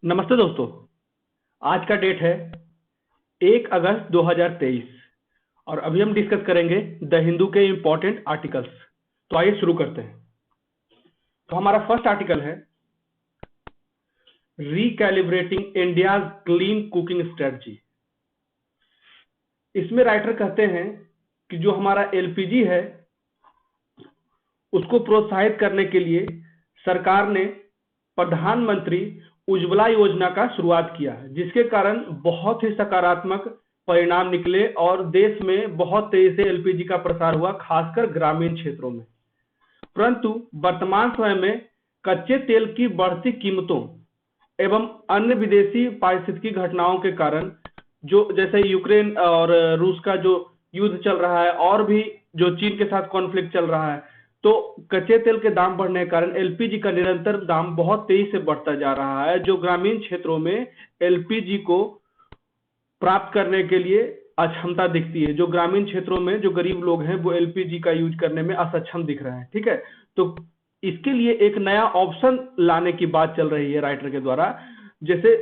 नमस्ते दोस्तों। आज का डेट है 1 अगस्त 2023 और अभी हम डिस्कस करेंगे द हिंदू के इंपॉर्टेंट आर्टिकल्स। तो आइए शुरू करते हैं। तो हमारा फर्स्ट आर्टिकल है रिकैलिब्रेटिंग इंडियाज क्लीन कुकिंग स्ट्रेटजी। इसमें राइटर कहते हैं कि जो हमारा एलपीजी है उसको प्रोत्साहित करने के लिए सरकार ने प्रधानमंत्री उज्ज्वला योजना का शुरुआत किया, जिसके कारण बहुत ही सकारात्मक परिणाम निकले और देश में बहुत तेजी से एलपीजी का प्रसार हुआ, खासकर ग्रामीण क्षेत्रों में। परंतु वर्तमान समय में कच्चे तेल की बढ़ती कीमतों एवं अन्य विदेशी पारिस्थितिकी घटनाओं के कारण, जो जैसे यूक्रेन और रूस का जो युद्ध चल रहा है और भी जो चीन के साथ कॉन्फ्लिक्ट चल रहा है, तो कच्चे तेल के दाम बढ़ने के कारण एलपीजी का निरंतर दाम बहुत तेजी से बढ़ता जा रहा है, जो ग्रामीण क्षेत्रों में एलपीजी को प्राप्त करने के लिए अक्षमता दिखती है। जो ग्रामीण क्षेत्रों में जो गरीब लोग हैं वो एलपीजी का यूज करने में असक्षम दिख रहे हैं। ठीक है, तो इसके लिए एक नया ऑप्शन लाने की बात चल रही है राइटर के द्वारा, जैसे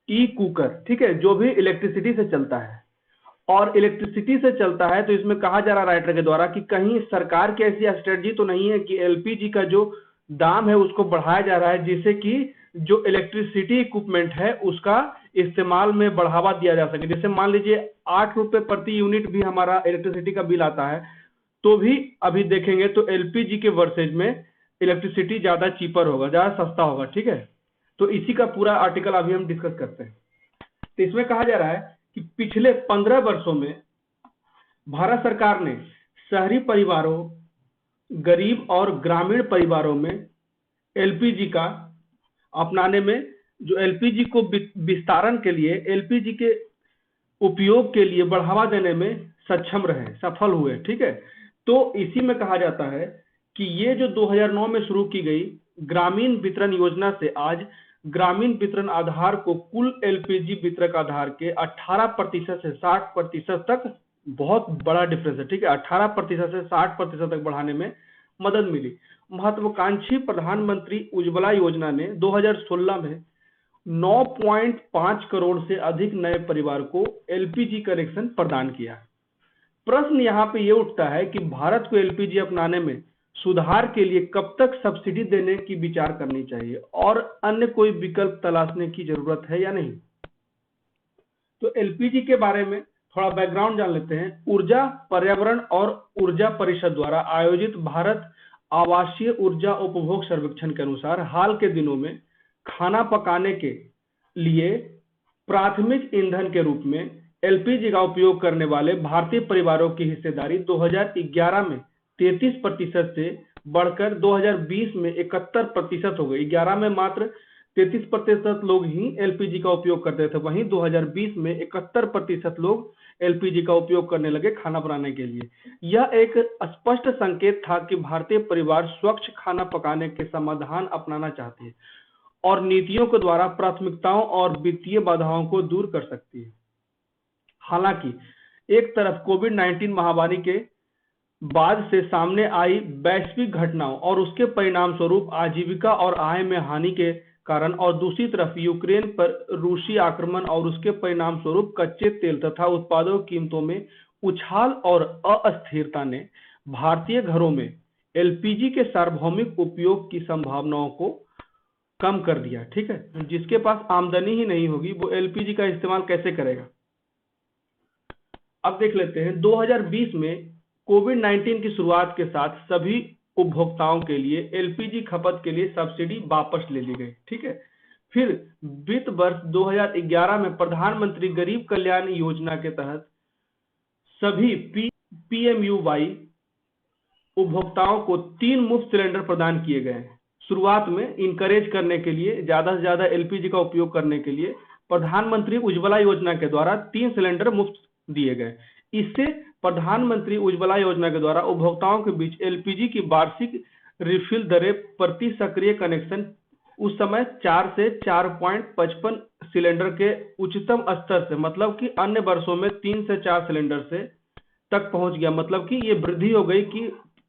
ई कुकर। ठीक है, जो भी इलेक्ट्रिसिटी से चलता है और इलेक्ट्रिसिटी से चलता है, तो इसमें कहा जा रहा है राइटर के द्वारा कि कहीं सरकार की ऐसी स्ट्रेटजी तो नहीं है कि एलपीजी का जो दाम है उसको बढ़ाया जा रहा है, जिससे कि जो इलेक्ट्रिसिटी इक्विपमेंट है उसका इस्तेमाल में बढ़ावा दिया जा सके। जैसे मान लीजिए 8 रुपए प्रति यूनिट भी हमारा इलेक्ट्रिसिटी का बिल आता है, तो भी अभी देखेंगे तो एलपीजी के वर्सेज में इलेक्ट्रिसिटी ज्यादा चीपर होगा, ज्यादा सस्ता होगा। ठीक है, तो इसी का पूरा आर्टिकल अभी हम डिस्कस करते हैं। तो इसमें कहा जा रहा है कि पिछले 15 वर्षों में भारत सरकार ने शहरी परिवारों, गरीब और ग्रामीण परिवारों में एलपीजी का अपनाने में, जो एलपीजी को विस्तारण के लिए, एलपीजी के उपयोग के लिए बढ़ावा देने में सक्षम रहे, सफल हुए। ठीक है, तो इसी में कहा जाता है कि ये जो 2009 में शुरू की गई ग्रामीण वितरण योजना से आज ग्रामीण वितरण आधार को कुल एलपीजी वितरक आधार के 18% से 60% तक, बहुत बड़ा डिफरेंस है। ठीक है, 18% से 60% तक बढ़ाने में मदद मिली। महत्वाकांक्षी प्रधानमंत्री उज्ज्वला योजना ने 2016 में 9.5 करोड़ से अधिक नए परिवार को एलपीजी कनेक्शन प्रदान किया। प्रश्न यहाँ पे ये उठता है कि भारत को एलपीजी अपनाने में सुधार के लिए कब तक सब्सिडी देने की विचार करनी चाहिए और अन्य कोई विकल्प तलाशने की जरूरत है या नहीं। तो एलपीजी के बारे में थोड़ा बैकग्राउंड जान लेते हैं। ऊर्जा, पर्यावरण और ऊर्जा परिषद द्वारा आयोजित भारत आवासीय ऊर्जा उपभोग सर्वेक्षण के अनुसार हाल के दिनों में खाना पकाने के लिए प्राथमिक ईंधन के रूप में एलपीजी का उपयोग करने वाले भारतीय परिवारों की हिस्सेदारी 2011 में 33% से बढ़कर 2020 में 71% हो गई। 11 में मात्र 33% लोग ही एलपीजी का उपयोग करते थे, वहीं 2020 में 71% लोग एलपीजी का उपयोग करने लगे खाना बनाने के लिए। यह एक स्पष्ट संकेत था कि भारतीय परिवार स्वच्छ खाना पकाने के समाधान अपनाना चाहते हैं और नीतियों के द्वारा प्राथमिकताओं और वित्तीय बाधाओं को दूर कर सकती है। हालांकि एक तरफ कोविड-19 महामारी के बाद से सामने आई वैश्विक घटनाओं और उसके परिणाम स्वरूप आजीविका और आय में हानि के कारण, और दूसरी तरफ यूक्रेन पर रूसी आक्रमण और उसके परिणाम स्वरूप कच्चे तेल तथा उत्पादों की कीमतों में उछाल और अस्थिरता ने भारतीय घरों में एलपीजी के सार्वभौमिक उपयोग की संभावनाओं को कम कर दिया। ठीक है, जिसके पास आमदनी ही नहीं होगी वो एलपीजी का इस्तेमाल कैसे करेगा। अब देख लेते हैं 2020 में कोविड-19 की शुरुआत के साथ सभी उपभोक्ताओं के लिए एलपीजी खपत के लिए सब्सिडी वापस ले ली गई। ठीक है, फिर वित्त वर्ष 2011 में प्रधानमंत्री गरीब कल्याण योजना के तहत सभी पीएमयूवाई उपभोक्ताओं को 3 मुफ्त सिलेंडर प्रदान किए गए। शुरुआत में इनकरेज करने के लिए, ज्यादा से ज्यादा एलपीजी का उपयोग करने के लिए प्रधानमंत्री उज्ज्वला योजना के द्वारा 3 सिलेंडर मुफ्त दिए गए। इससे प्रधानमंत्री उज्ज्वला योजना के द्वारा उपभोक्ताओं के बीच एलपीजी की वार्षिक रिफिल दरें प्रति सक्रिय कनेक्शन उस समय 4 से 4.55 सिलेंडर के उच्चतम स्तर से, मतलब कि अन्य वर्षों में 3 से 4 सिलेंडर से तक पहुंच गया। मतलब कि ये वृद्धि हो गई कि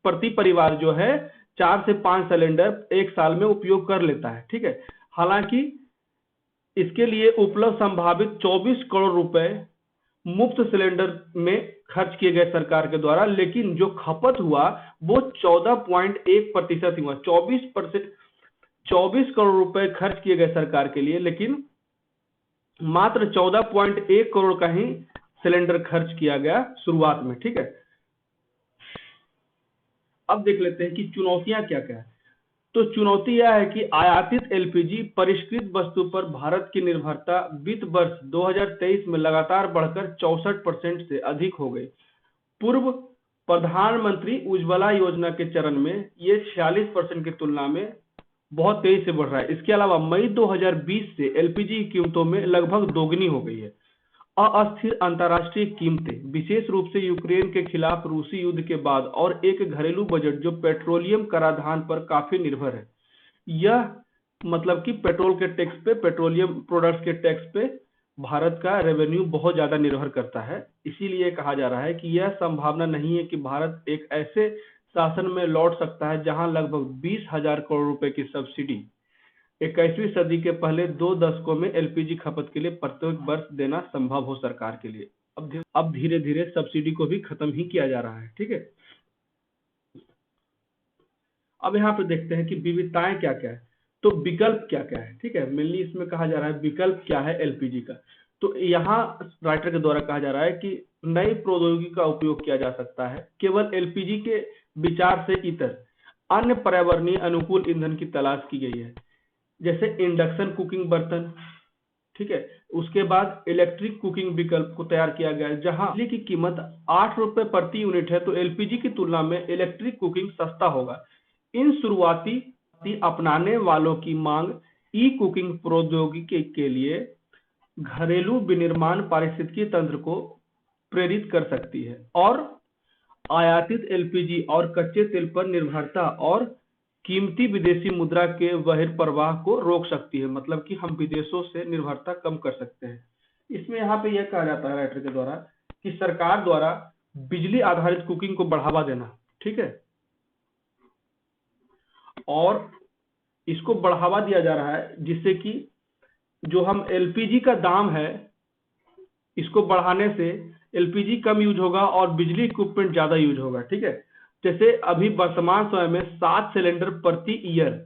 प्रति परिवार जो है 4 से 5 सिलेंडर एक साल में उपयोग कर लेता है। ठीक है, हालांकि इसके लिए उपलब्ध संभावित 24 करोड़ रुपए मुफ्त सिलेंडर में खर्च किए गए सरकार के द्वारा, लेकिन जो खपत हुआ वो 14.1% हुआ। 24 करोड़ रुपए खर्च किए गए सरकार के लिए, लेकिन मात्र 14.1 करोड़ का ही सिलेंडर खर्च किया गया शुरुआत में। ठीक है, अब देख लेते हैं कि चुनौतियां क्या क्या है। तो चुनौती यह है कि आयातित एलपीजी परिष्कृत वस्तु पर भारत की निर्भरता वित्त वर्ष 2023 में लगातार बढ़कर 64% से अधिक हो गई। पूर्व प्रधानमंत्री उज्ज्वला योजना के चरण में ये 46% की तुलना में बहुत तेजी से बढ़ रहा है। इसके अलावा मई 2020 से एलपीजी की कीमतों में लगभग दोगुनी हो गई है। अस्थिर अंतर्राष्ट्रीय कीमतें, विशेष रूप से यूक्रेन के खिलाफ रूसी युद्ध के बाद, और एक घरेलू बजट जो पेट्रोलियम कराधान पर काफी निर्भर है। यह मतलब कि पेट्रोल के टैक्स पे, पेट्रोलियम प्रोडक्ट्स के टैक्स पे भारत का रेवेन्यू बहुत ज्यादा निर्भर करता है। इसीलिए कहा जा रहा है कि यह संभावना नहीं है कि भारत एक ऐसे शासन में लौट सकता है जहां लगभग 20,000 करोड़ रुपए की सब्सिडी 21वीं सदी के पहले 2 दशकों में एलपीजी खपत के लिए प्रत्येक वर्ष देना संभव हो सरकार के लिए। अब धीरे धीरे सब्सिडी को भी खत्म ही किया जा रहा है। ठीक है, अब यहाँ पे देखते हैं कि विविधताएं क्या क्या है, तो विकल्प क्या क्या है। ठीक है, मेनली इसमें कहा जा रहा है विकल्प क्या है एलपीजी का। तो यहाँ राइटर के द्वारा कहा जा रहा है कि नई प्रौद्योगिकी का उपयोग किया जा सकता है। केवल एलपीजी के विचार से इतर अन्य पर्यावरणीय अनुकूल ईंधन की तलाश की गई है, जैसे इंडक्शन कुकिंग बर्तन। ठीक है, उसके बाद इलेक्ट्रिक कुकिंग विकल्प को तैयार किया गया है, जहां बिजली की कीमत 8 रुपए प्रति यूनिट है, तो एलपीजी की तुलना में इलेक्ट्रिक कुकिंग सस्ता होगा। इन शुरुआती अपनाने वालों की मांग ई कुकिंग प्रौद्योगिकी के लिए घरेलू विनिर्माण पारिस्थितिकी तंत्र को प्रेरित कर सकती है, और आयातित एलपीजी और कच्चे तेल पर निर्भरता और कीमती विदेशी मुद्रा के बहिर्प्रवाह को रोक सकती है। मतलब कि हम विदेशों से निर्भरता कम कर सकते हैं। इसमें यहाँ पे यह कहा जाता है राइटर के द्वारा कि सरकार द्वारा बिजली आधारित कुकिंग को बढ़ावा देना। ठीक है, और इसको बढ़ावा दिया जा रहा है जिससे कि जो हम एलपीजी का दाम है, इसको बढ़ाने से एलपीजी कम यूज होगा और बिजली इक्विपमेंट ज्यादा यूज होगा। ठीक है, जैसे अभी वर्तमान समय में 7 सिलेंडर प्रति ईयर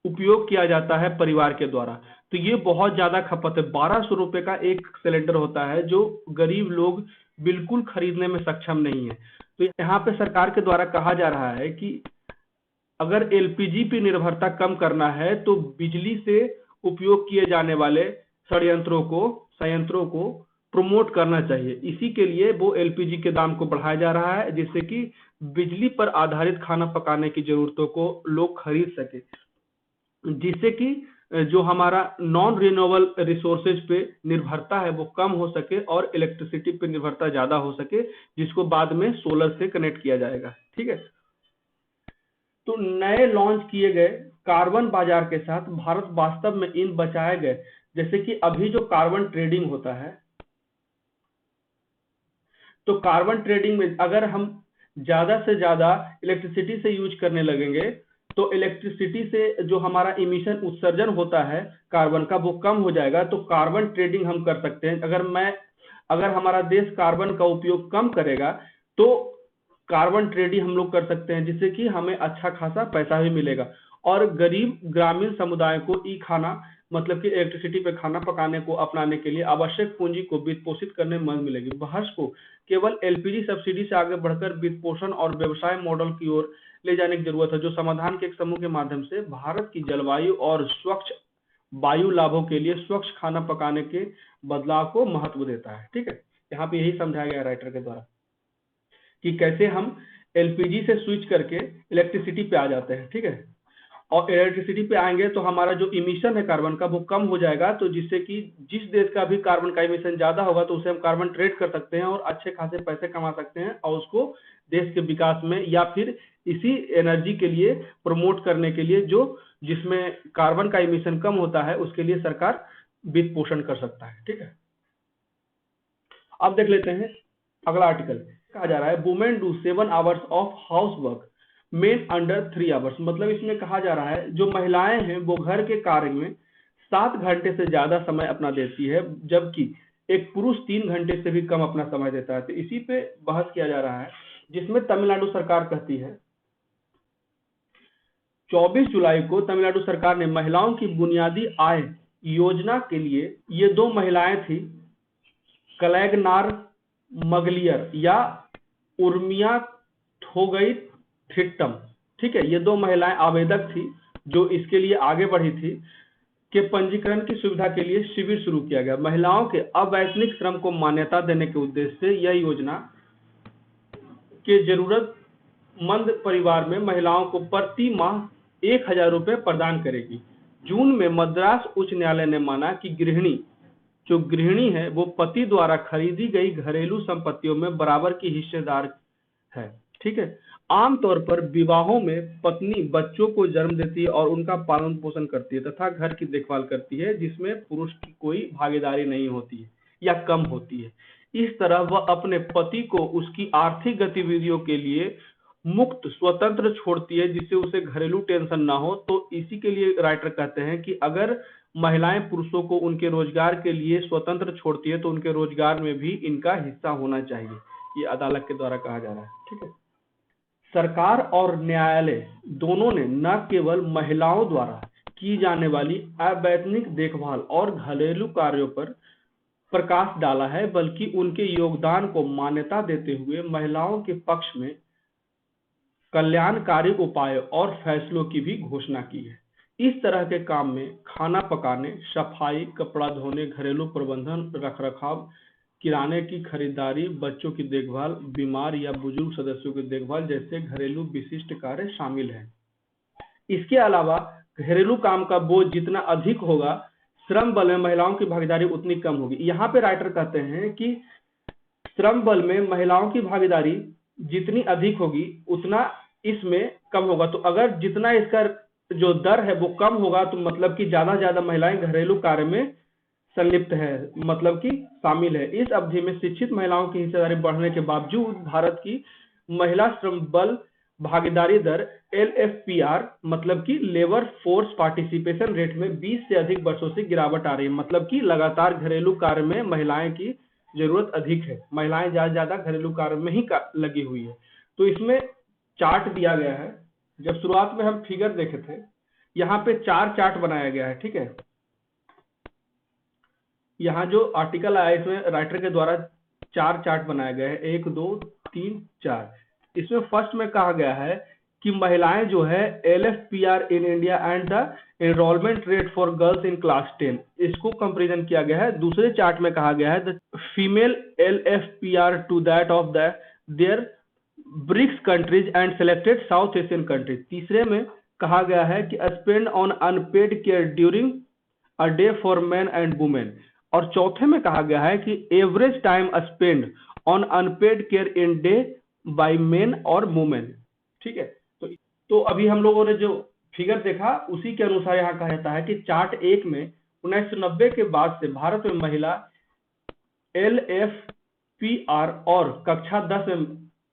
उपयोग किया जाता है परिवार के द्वारा, तो ये बहुत ज्यादा खपत है। 1200 रुपए का एक सिलेंडर होता है, जो गरीब लोग बिल्कुल खरीदने में सक्षम नहीं है। तो यहाँ पे सरकार के द्वारा कहा जा रहा है कि अगर एलपीजी पे निर्भरता कम करना है तो बिजली से उपयोग किए जाने वाले संयंत्रों को प्रमोट करना चाहिए। इसी के लिए वो एलपीजी के दाम को बढ़ाया जा रहा है, जिससे कि बिजली पर आधारित खाना पकाने की जरूरतों को लोग खरीद सके, जिससे कि जो हमारा नॉन रिन्यूएबल रिसोर्सेज पे निर्भरता है वो कम हो सके और इलेक्ट्रिसिटी पे निर्भरता ज्यादा हो सके, जिसको बाद में सोलर से कनेक्ट किया जाएगा। ठीक है, तो नए लॉन्च किए गए कार्बन बाजार के साथ भारत वास्तव में इन बचाए गए, जैसे कि अभी जो कार्बन ट्रेडिंग होता है, तो कार्बन ट्रेडिंग में अगर हम ज्यादा से ज्यादा इलेक्ट्रिसिटी से यूज करने लगेंगे तो इलेक्ट्रिसिटी से जो हमारा इमिशन उत्सर्जन होता है कार्बन का वो कम हो जाएगा। तो कार्बन ट्रेडिंग हम कर सकते हैं। अगर हमारा देश कार्बन का उपयोग कम करेगा तो कार्बन ट्रेडिंग हम लोग कर सकते हैं, जिससे कि हमें अच्छा खासा पैसा भी मिलेगा और गरीब ग्रामीण समुदाय को ई खाना मतलब कि इलेक्ट्रिसिटी पे खाना पकाने को अपनाने के लिए आवश्यक पूंजी को वित्त पोषित करने में मदद मिलेगी। बहस को केवल एलपीजी सब्सिडी से आगे बढ़कर वित्त पोषण और व्यवसाय मॉडल की ओर ले जाने की जरूरत है, जो समाधान के एक समूह के माध्यम से भारत की जलवायु और स्वच्छ वायु लाभों के लिए स्वच्छ खाना पकाने के बदलाव को महत्व देता है। ठीक है, यहाँ पे यही समझाया गया राइटर के द्वारा कि कैसे हम एलपीजी से स्विच करके इलेक्ट्रिसिटी पे आ जाते हैं। ठीक है, और इलेक्ट्रिसिटी पे आएंगे तो हमारा जो इमिशन है कार्बन का वो कम हो जाएगा, तो जिससे कि जिस देश का भी कार्बन का इमिशन ज्यादा होगा तो उसे हम कार्बन ट्रेड कर सकते हैं और अच्छे खासे पैसे कमा सकते हैं और उसको देश के विकास में या फिर इसी एनर्जी के लिए प्रमोट करने के लिए जो जिसमें कार्बन का इमिशन कम होता है उसके लिए सरकार वित्त पोषण कर सकता है। ठीक है, अब देख लेते हैं अगला आर्टिकल। कहा जा रहा है women do 7 hours of house work main under 3 hours. मतलब इसमें कहा जा रहा है जो महिलाएं हैं वो घर के कार्य में 7 घंटे से ज्यादा समय अपना देती है, जबकि एक पुरुष 3 घंटे से भी कम अपना समय देता है। तो इसी पे बहस किया जा रहा है, जिसमें तमिलनाडु सरकार कहती है 24 जुलाई को तमिलनाडु सरकार ने महिलाओं की बुनियादी आय योजना के लिए, ये 2 महिलाएं थी, कलैगनार मगलियर या उर्मिया थोगई थिट्टम, ठीक है, ये 2 महिलाएं आवेदक थी जो इसके लिए आगे बढ़ी थी, के पंजीकरण की सुविधा के लिए शिविर शुरू किया गया। महिलाओं के अवैतनिक श्रम को मान्यता देने के उद्देश्य से यह योजना के जरूरतमंद परिवार में महिलाओं को प्रति माह 1000 रुपये प्रदान करेगी। जून में मद्रास उच्च न्यायालय ने माना कि गृहिणी है वो पति द्वारा खरीदी गई घरेलू संपत्तियों में बराबर की हिस्सेदार है, ठीक है। आमतौर पर विवाहों में पत्नी बच्चों को जन्म देती है और उनका पालन पोषण करती है तथा घर की देखभाल करती है, जिसमें पुरुष की कोई भागीदारी नहीं होती है या कम होती है। इस तरह वह अपने पति को उसकी आर्थिक गतिविधियों के लिए मुक्त स्वतंत्र छोड़ती है, जिससे उसे घरेलू टेंशन ना हो। तो इसी के लिए राइटर कहते हैं कि अगर महिलाएं पुरुषों को उनके रोजगार के लिए स्वतंत्र छोड़ती है तो उनके रोजगार में भी इनका हिस्सा होना चाहिए। ये अदालत के द्वारा कहा जा रहा है, ठीक है। सरकार और न्यायालय दोनों ने न केवल महिलाओं द्वारा की जाने वाली अवैतनिक देखभाल और घरेलू कार्यों पर प्रकाश डाला है, बल्कि उनके योगदान को मान्यता देते हुए महिलाओं के पक्ष में कल्याणकारी उपायों और फैसलों की भी घोषणा की है। इस तरह के काम में खाना पकाने, सफाई, कपड़ा धोने, घरेलू प्रबंधन, रखरखाव, किराने की खरीदारी, बच्चों की देखभाल, बीमार या बुजुर्ग सदस्यों की देखभाल जैसे घरेलू विशिष्ट कार्य शामिल हैं। इसके अलावा घरेलू काम का बोझ जितना अधिक होगा, श्रम बल में महिलाओं की भागीदारी उतनी कम होगी। यहाँ पे राइटर कहते हैं कि श्रम बल में महिलाओं की भागीदारी जितनी अधिक होगी उतना इसमें कम होगा। तो अगर जितना इसका जो दर है वो कम होगा तो मतलब कि ज्यादा से ज्यादा महिलाएं घरेलू कार्य में संलिप्त है, मतलब कि शामिल है। इस अवधि में शिक्षित महिलाओं की हिस्सेदारी बढ़ने के बावजूद भारत की महिला श्रम बल भागीदारी दर LFPR मतलब कि लेबर फोर्स पार्टिसिपेशन रेट में 20 से अधिक वर्षों से गिरावट आ रही है। मतलब कि लगातार घरेलू कार्य में महिलाएं की जरूरत अधिक है, महिलाएं ज्यादा घरेलू कार्य में ही लगी हुई है। तो इसमें चार्ट दिया गया है। जब शुरुआत में हम फिगर देखे थे, यहाँ पे 4 चार्ट बनाया गया है, ठीक है। यहाँ जो आर्टिकल आया इसमें राइटर के द्वारा 4 चार्ट बनाया गया है, 1 2 3 4। इसमें फर्स्ट में कहा गया है कि महिलाएं जो है LFPR in India and the enrolment rate for girls in class 10, इसको कंपेरिजन किया गया है। दूसरे चार्ट में कहा गया है the female LFPR to that of the their BRICS countries and selected South Asian countries. तीसरे में कहा गया है कि spend on unpaid care during a day for man and women. और चौथे में कहा गया है कि average time spend on unpaid care in day by men और वुमेन, ठीक है। तो अभी हम लोगों ने जो फिगर देखा उसी के अनुसार यहाँ कहा जाता है कि चार्ट 1 में 1990 के बाद से भारत में महिला LFPR और कक्षा 10 में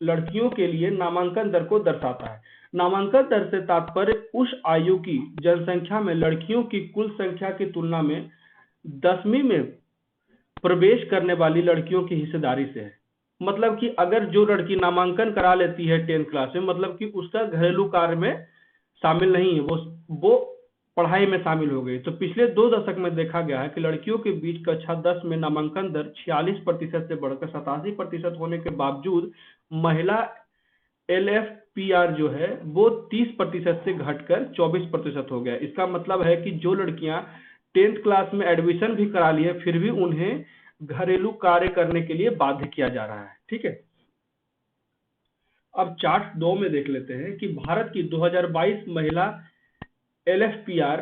लड़कियों के लिए नामांकन दर को दर्शाता है। नामांकन दर से तात्पर्य उस आयु की जनसंख्या में लड़कियों की कुल संख्या की तुलना में 10वीं में प्रवेश करने वाली लड़कियों की हिस्सेदारी से है। मतलब कि अगर जो लड़की नामांकन करा लेती है 10th क्लास में, मतलब कि उसका घरेलू कार्य में शामिल नहीं है, वो पढ़ाई में शामिल हो गई। तो पिछले 2 दशक में देखा गया है कि लड़कियों के बीच कक्षा 10 में नामांकन दर 46% से बढ़कर 87% होने के बावजूद महिला LFPR जो है वो 30% से घटकर 24% हो गया। इसका मतलब है कि जो लड़कियां 10th क्लास में एडमिशन भी करा ली है फिर भी उन्हें घरेलू कार्य करने के लिए बाध्य किया जा रहा है, ठीक है। अब चार्ट 2 में देख लेते हैं कि भारत की 2022 महिला LFPR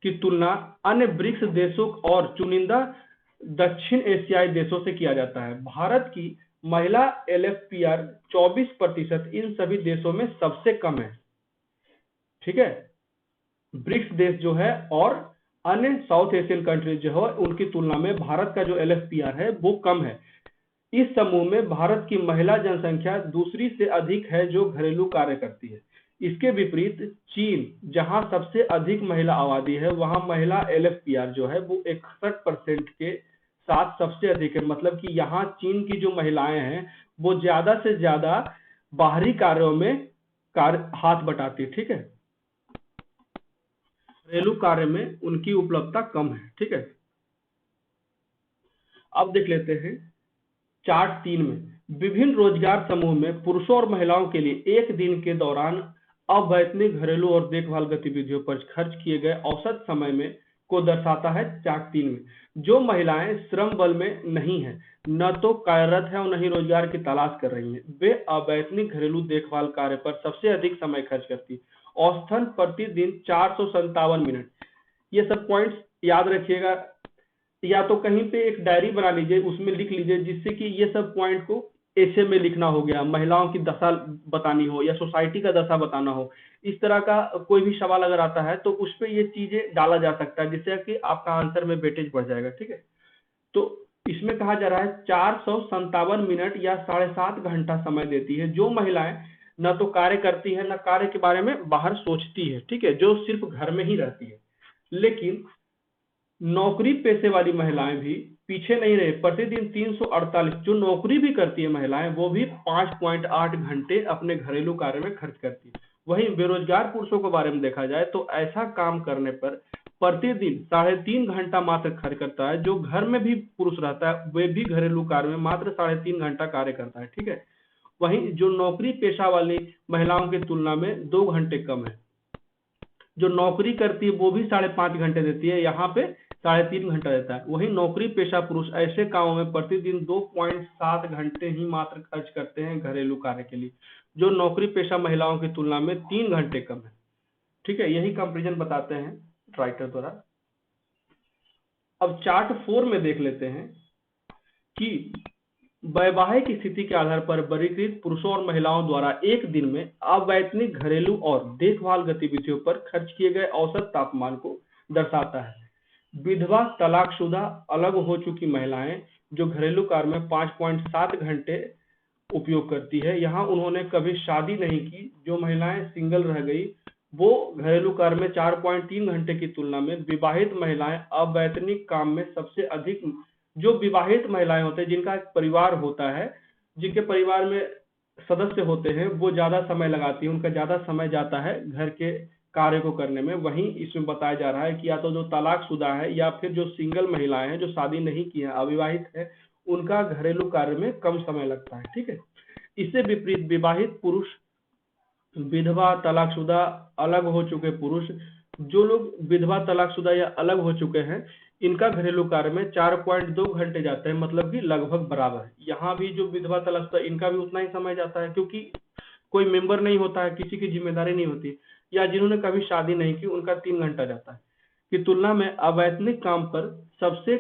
की तुलना अन्य ब्रिक्स देशों और चुनिंदा दक्षिण एशियाई देशों से किया जाता है। भारत की महिला LFPR 24% इन सभी देशों में सबसे कम है, ठीक है। ब्रिक्स देश जो है और अन्य साउथ एशियन कंट्रीज जो है उनकी तुलना में भारत का जो LFPR है वो कम है। इस समूह में भारत की महिला जनसंख्या दूसरी से अधिक है जो घरेलू कार्य करती है। इसके विपरीत चीन, जहां सबसे अधिक महिला आबादी है, वहां महिला एलएफपीआर जो है वो 61% के साथ सबसे अधिक है। मतलब कि यहाँ चीन की जो महिलाएं हैं वो ज्यादा से ज्यादा बाहरी कार्यों में हाथ बटाती है, ठीक है। घरेलू कार्य में उनकी उपलब्धता कम है, ठीक है। अब देख लेते हैं चार्ट 3 में, विभिन्न रोजगार समूह में पुरुषों और महिलाओं के लिए एक दिन के दौरान अवैतनिक घरेलू और देखभाल गतिविधियों पर खर्च किए गए औसत समय में को दर्शाता है चार्ट 3 में। जो महिलाएं श्रम बल में नहीं है, न तो कार्यरत है और न ही रोजगार की तलाश कर रही हैं, वे अवैतनिक घरेलू देखभाल कार्य पर सबसे अधिक समय खर्च करती है, औसतन प्रतिदिन 457 मिनट। ये सब पॉइंट्स याद रखिएगा, या तो कहीं पे एक डायरी बना लीजिए, उसमें लिख लीजिए, जिससे कि ये सब पॉइंट को ऐसे में लिखना हो गया, महिलाओं की दशा बतानी हो या सोसाइटी का दशा बताना हो, इस तरह का कोई भी सवाल अगर आता है तो उस पे ये चीजें डाला जा सकता है, जिससे कि आपका आंसर में वेटेज बढ़ जाएगा, ठीक है। तो इसमें कहा जा रहा है 457 मिनट या 7.5 घंटा समय देती है जो महिलाएं न तो कार्य करती है, न कार्य के बारे में बाहर सोचती है, ठीक है, जो सिर्फ घर में ही रहती है। लेकिन नौकरी पेशे वाली महिलाएं भी पीछे नहीं रहे, प्रतिदिन 348, जो नौकरी भी करती है महिलाएं, वो भी 5.8 घंटे अपने घरेलू कार्य में खर्च करती है। वहीं बेरोजगार पुरुषों के बारे में देखा जाए तो ऐसा काम करने पर प्रतिदिन 3.5 घंटा मात्र खर्च करता है। जो घर में भी पुरुष रहता है वे भी घरेलू कार्य में मात्र 3.5 घंटा कार्य करता है, ठीक है। वहीं जो नौकरी पेशा वाली महिलाओं की तुलना में 2 घंटे कम है। जो नौकरी करती है वो भी 5.5 घंटे देती है, यहाँ पे 3.5 घंटा देता है। वहीं नौकरी पेशा पुरुष ऐसे कामों में प्रतिदिन 2.7 घंटे ही मात्र खर्च करते हैं घरेलू कार्य के लिए, जो नौकरी पेशा महिलाओं की तुलना में 3 घंटे कम है, ठीक है। यही कंपेरिजन बताते हैं राइटर द्वारा। अब चार्ट 4 में देख लेते हैं कि वैवाहिक स्थिति के आधार पर वर्गीकृत पुरुषों और महिलाओं द्वारा एक दिन में अवैतनिक घरेलू और देखभाल गतिविधियों पर खर्च किए गए औसत तापमान को दर्शाता है। विधवा, तलाकशुदा, अलग हो चुकी महिलाएं जो घरेलू कार्य में 5.7 घंटे उपयोग करती है, यहाँ उन्होंने कभी शादी नहीं की। जो महिलाएं सिंगल रह गई वो घरेलू कार्य में 4.3 घंटे की तुलना में विवाहित महिलाएं अवैतनिक काम में सबसे अधिक। जो विवाहित महिलाएं होते हैं, जिनका परिवार होता है, जिनके परिवार में सदस्य होते हैं, वो ज्यादा समय लगाती है, उनका ज्यादा समय जाता है घर के कार्य को करने में। वहीं इसमें बताया जा रहा है कि या तो जो तलाकशुदा है या फिर जो सिंगल महिलाएं हैं जो शादी नहीं की है, अविवाहित है, उनका घरेलू कार्य में कम समय लगता है, ठीक है। इससे विपरीत विवाहित पुरुष, विधवा, तलाकशुदा, अलग हो चुके पुरुष, जो लोग विधवा, तलाकशुदा या अलग हो चुके हैं, इनका घरेलू कार्य में 4.2 घंटे जाते हैं, मतलब कि लगभग बराबर है। यहाँ भी जो विधवा, तलाकशुदा, इनका भी उतना ही समय जाता है, क्योंकि कोई मेंबर नहीं होता है, किसी की जिम्मेदारी नहीं होती, या जिन्होंने कभी शादी नहीं की उनका 3 घंटा जाता है, की तुलना में अवैतनिक काम पर सबसे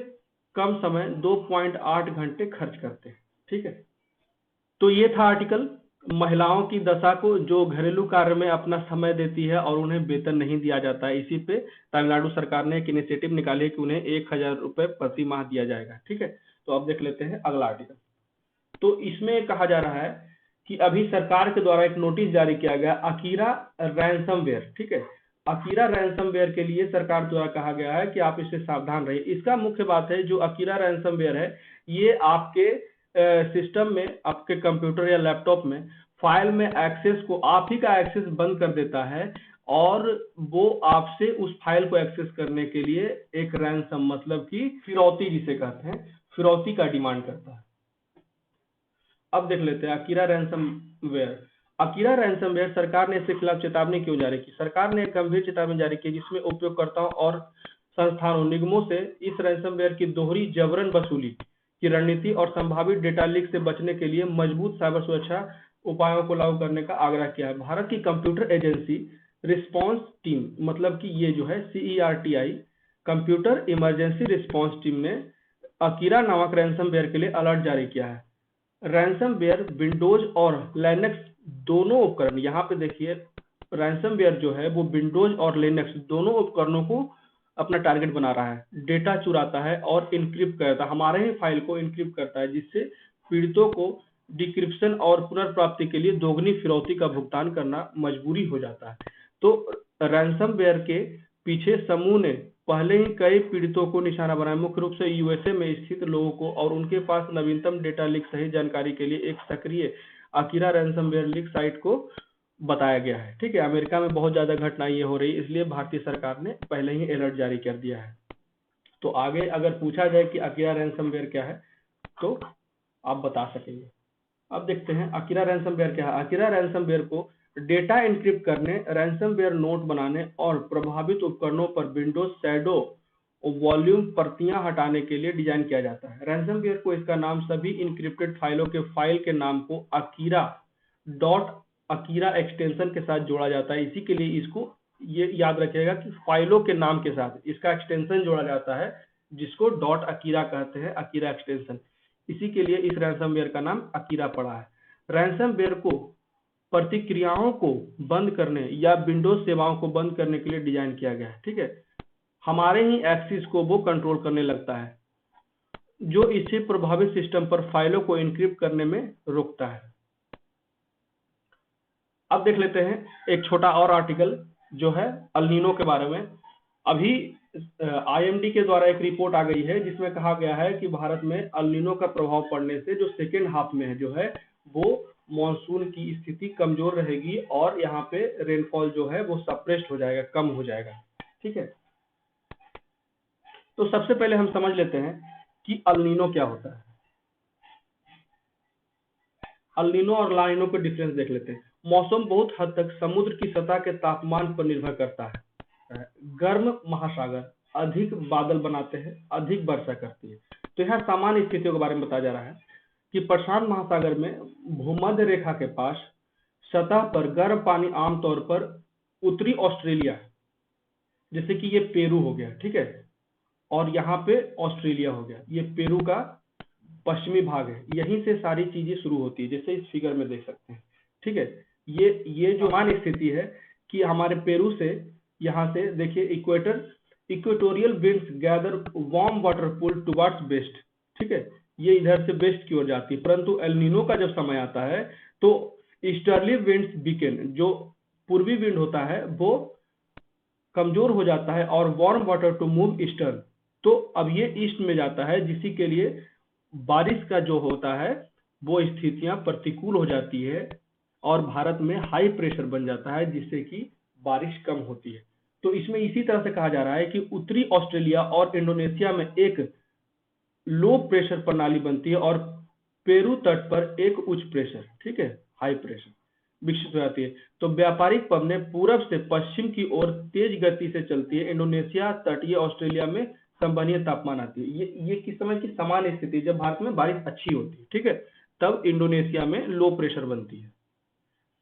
कम समय 2.8 घंटे खर्च करते हैं, ठीक है। तो ये था आर्टिकल महिलाओं की दशा को, जो घरेलू कार्य में अपना समय देती है और उन्हें वेतन नहीं दिया जाता है। इसी पे तमिलनाडु सरकार ने एक इनिशिएटिव निकाली है कि उन्हें 1,000 रुपए प्रति माह दिया जाएगा, ठीक है। तो अब देख लेते हैं अगला आर्टिकल। तो इसमें कहा जा रहा है कि अभी सरकार के द्वारा एक नोटिस जारी किया गया, अकीरा रैंसमवेयर, ठीक है। अकीरा रैंसमवेयर के लिए सरकार द्वारा कहा गया है कि आप इससे सावधान रहिए। इसका मुख्य बात है, जो अकीरा रैंसमवेयर है, ये आपके सिस्टम में, आपके कंप्यूटर या लैपटॉप में फाइल में एक्सेस को, आप ही का एक्सेस बंद कर देता है, और वो आपसे उस फाइल को एक्सेस करने के लिए एक रैंसम, मतलब कि फिरौती जिसे कहते हैं, फिरौती का डिमांड करता है। अब देख लेते हैं अकीरा रैंसमवेयर। अकीरा रैंसमवेयर, सरकार ने इसके खिलाफ चेतावनी क्यों जारी की? सरकार ने एक गंभीर चेतावनी जारी की जिसमें उपयोगकर्ताओं और संस्थानों, निगमों से इस रैंसमवेयर की दोहरी जबरन वसूली की रणनीति और संभावित डेटा लीक से बचने के लिए मजबूत साइबर सुरक्षा उपायों को लागू करने का आग्रह किया है। भारत की कंप्यूटर एजेंसी रिस्पांस टीम, मतलब कि ये जो है CERTI, computer emergency response team ने अकीरा नामक रैंसमवेयर के लिए अलर्ट जारी किया है। रैंसमवेयर विंडोज और लिनक्स दोनों उपकरण, यहाँ पे देखिए रैंसमवेयर जो है वो विंडोज और लिनक्स दोनों उपकरणों को अपना टारगेट बना रहा है, डेटा चुराता है और इनक्रिप्ट करता है, हमारे ही फाइल को इनक्रिप्ट करता है, जिससे पीड़ितों को डिक्रिप्शन और पुनर्प्राप्ति के लिए दोगुनी फिरौती का भुगतान करना मजबूरी हो जाता है। तो रैंसमवेयर के पीछे समूह ने पहले ही कई पीड़ितों को निशाना बनाया, मुख्य रूप से यूएसए में स्थित लोगों को, और उनके पास नवीनतम डेटा लीक सही जानकारी के लिए एक सक्रिय अकीरा रैंसमवेयर लीक साइट को बताया गया है। ठीक है, अमेरिका में बहुत ज्यादा घटनाएं ये हो रही, इसलिए भारतीय सरकार ने पहले ही अलर्ट जारी कर दिया है। तो आगे अगर पूछा जाए कि अकीरा रैंसमवेयर क्या है तो आप बता सकेंगे। अब देखते हैं अकीरा रैंसमवेयर क्या है। अकीरा रैंसमवेयर को डेटा एन्क्रिप्ट करने, रैंसमवेयर नोट बनाने और प्रभावित उपकरणों पर विंडोज शैडो वॉल्यूम प्रतियां हटाने के लिए डिजाइन किया जाता है। रैंसमवेयर को इसका नाम सभी इनक्रिप्टेड फाइलों के फाइल के नाम को अकीरा डॉट अकीरा एक्सटेंशन के साथ जोड़ा जाता है। इसी के लिए इसको ये याद रखिएगा कि फाइलों के नाम के साथ इसका एक्सटेंशन जोड़ा जाता है, जिसको डॉट अकीरा कहते हैं, अकीरा एक्सटेंशन। इसी के लिए इस रैंसमवेयर का नाम अकीरा पड़ा है। रैंसमवेयर को प्रतिक्रियाओं को बंद करने या विंडोज सेवाओं को बंद करने के लिए डिजाइन किया गया है। ठीक है, हमारे ही एक्सेस को वो कंट्रोल करने लगता है, जो इसे प्रभावित सिस्टम पर फाइलों को एन्क्रिप्ट करने में रोकता है। अब देख लेते हैं एक छोटा और आर्टिकल जो है अल नीनो के बारे में। अभी आईएमडी के द्वारा एक रिपोर्ट आ गई है जिसमें कहा गया है कि भारत में अल नीनो का प्रभाव पड़ने से जो सेकेंड हाफ में है जो है वो मॉनसून की स्थिति कमजोर रहेगी और यहाँ पे रेनफॉल जो है वो सप्रेस्ड हो जाएगा, कम हो जाएगा। ठीक है, तो सबसे पहले हम समझ लेते हैं कि अल नीनो क्या होता है। अल नीनो और ला नीनो के डिफरेंस देख लेते हैं। मौसम बहुत हद तक समुद्र की सतह के तापमान पर निर्भर करता है। गर्म महासागर अधिक बादल बनाते हैं, अधिक वर्षा करती है। तो यहाँ सामान्य स्थितियों के बारे में बताया जा रहा है कि प्रशांत महासागर में भूमध्य रेखा के पास सतह पर गर्म पानी आमतौर पर उत्तरी ऑस्ट्रेलिया, जैसे कि ये पेरू हो गया, ठीक है, और यहाँ पे ऑस्ट्रेलिया हो गया, ये पेरू का पश्चिमी भाग है, यहीं से सारी चीजें शुरू होती है, जैसे इस फिगर में देख सकते हैं। ठीक है, ये जो मान स्थिति है कि हमारे पेरू से यहाँ से देखिए equatorial winds gather warm water pool towards west. ठीक है, ये इधर से वेस्ट की ओर जाती है, परंतु एल नीनो का जब समय आता है तो ईस्टर्ली विंड्स वीकेन, जो पूर्वी विंड होता है वो कमजोर हो जाता है और warm water to move eastern, तो अब ये ईस्ट में जाता है, जिसी के लिए बारिश का जो होता है वो स्थितियां प्रतिकूल हो जाती है और भारत में हाई प्रेशर बन जाता है, जिससे कि बारिश कम होती है। तो इसमें इसी तरह से कहा जा रहा है कि उत्तरी ऑस्ट्रेलिया और इंडोनेशिया में एक लो प्रेशर प्रणाली बनती है और पेरू तट पर एक उच्च प्रेशर, ठीक है, हाई प्रेशर विकसित हो जाती है। तो व्यापारिक पवनें पूरब से पश्चिम की ओर तेज गति से चलती है। इंडोनेशिया तटीय ऑस्ट्रेलिया में संवहनीय तापमान आती है। ये किस समय की सामान्य स्थिति, जब भारत में बारिश अच्छी होती है, ठीक है, तब इंडोनेशिया में लो प्रेशर बनती है,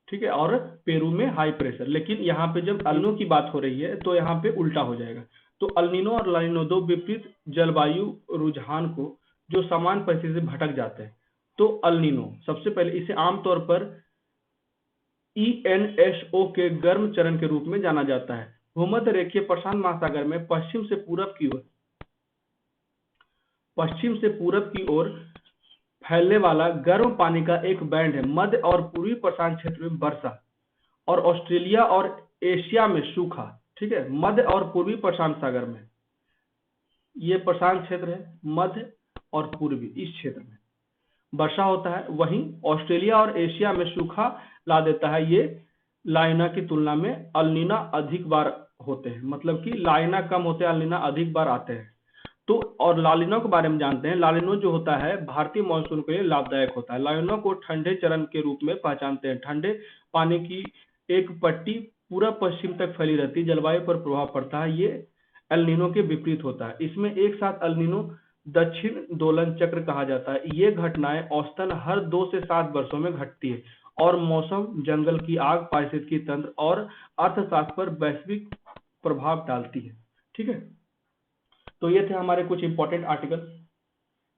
ठीक है, और पेरू में हाई प्रेशर। लेकिन यहाँ पे जब अल नीनो की बात हो रही है तो यहाँ पे उल्टा हो जाएगा। तो अल नीनो और ला नीनो दो विपरीत जलवायु रुझान को जो समान परिस्थिति से भटक जाते हैं। तो अल नीनो सबसे पहले इसे आमतौर पर ENSO के गर्म चरण के रूप में जाना जाता है। भूमध्य रेखीय प्रशांत महासागर में पश्चिम से पूरब की ओर फैलने वाला गर्म पानी का एक बैंड है। मध्य और पूर्वी प्रशांत क्षेत्र में वर्षा और ऑस्ट्रेलिया और एशिया में सूखा, ठीक है। मध्य और पूर्वी प्रशांत सागर में, ये प्रशांत क्षेत्र है, मध्य और पूर्वी, इस क्षेत्र में वर्षा होता है। वहीं ऑस्ट्रेलिया और एशिया में सूखा ला देता है। ये ला नीना की तुलना में अल नीना अधिक बार होते हैं, मतलब कि ला नीना कम होते हैं, अल नीना अधिक बार आते हैं। तो और ला नीना के बारे में जानते हैं। ला नीना जो होता है भारतीय मानसून के लिए लाभदायक होता है। ला नीना को ठंडे चरण के रूप में पहचानते हैं। ठंडे पानी की एक पट्टी पूरा पश्चिम तक फैली रहती है, जलवायु पर प्रभाव पड़ता है। ये एल नीनो के विपरीत होता है। इसमें एक साथ एल नीनो दक्षिण दोलन चक्र कहा जाता है। ये घटनाएं औसतन हर 2 से 7 वर्षों में घटती है और मौसम, जंगल की आग, पारिस्थितिकी तंत्र और अर्थशास्त्र पर वैश्विक प्रभाव डालती है, ठीक है। तो ये थे हमारे कुछ इंपॉर्टेंट आर्टिकल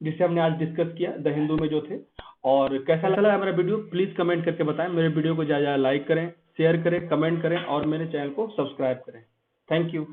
जिसे हमने आज डिस्कस किया द हिंदू में जो थे। और कैसा लगा हमारा वीडियो प्लीज कमेंट करके बताएं। मेरे वीडियो को ज्यादा लाइक करें, शेयर करें, कमेंट करें और मेरे चैनल को सब्सक्राइब करें। Thank you.